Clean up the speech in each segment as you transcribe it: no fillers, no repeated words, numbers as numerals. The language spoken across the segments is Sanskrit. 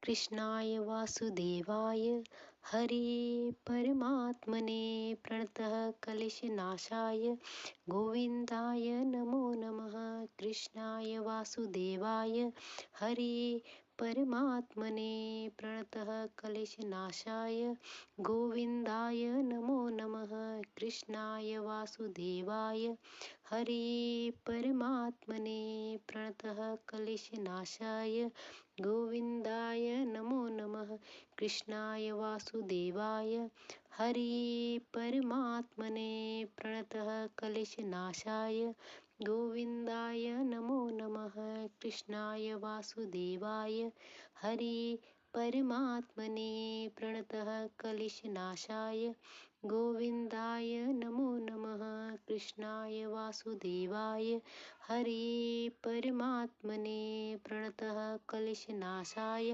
कृष्णाय वासुदेवाय हरे परमात्मने प्रणतः क्लेशनाशाय गोविन्दाय नमो नमः। कृष्णाय वासुदेवाय हरे परमात्मने प्रणतः क्लेशनाशाय गोविन्दाय नमो नमः। कृष्णाय वासुदेवाय हरे परमात्मने प्रणतः क्लेशनाशाय गोविन्दाय नमो नमः। कृष्णाय वासुदेवाय हरे परमात्मने प्रणतः क्लेशनाशाय गोविन्दाय नमो नमः। कृष्णाय वासुदेवाय हरे परमात्मने प्रणतः क्लेशनाशाय गोविन्दाय नमो नमः। कृष्णाय वासुदेवाय हरे परमात्मने प्रणतः क्लेशनाशाय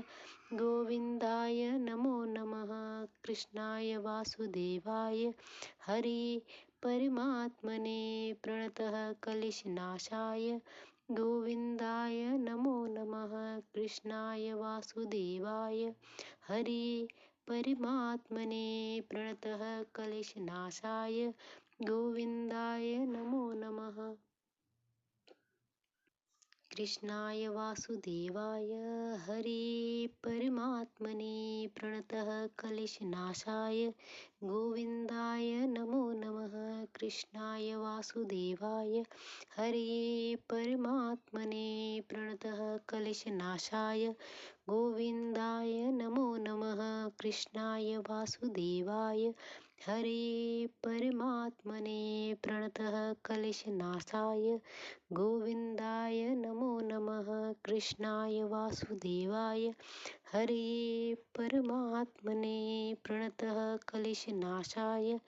गोविन्दाय नमो नमः। कृष्णाय वासुदेवाय हरे परमात्मने प्रणतः क्लेशनाशाय गोविन्दाय नमो नमः। कृष्णाय वासुदेवाय हरे परमात्मने प्रणतः क्लेशनाशाय गोविन्दाय नमो नमः। कृष्णाय वासुदेवाय हरे परमात्मने प्रणतः क्लेशनाशाय गोविन्दाय नमो नमः। कृष्णाय वासुदेवाय हरे परमात्मने प्रणतः क्लेशनाशाय गोविन्दाय नमो नमः। कृष्णाय वासुदेवाय हरे परमात्मने प्रणतः क्लेशनाशाय गोविन्दाय नमो नमः। कृष्णाय वासुदेवाय हरे परमात्मने प्रणतः क्लेशनाशाय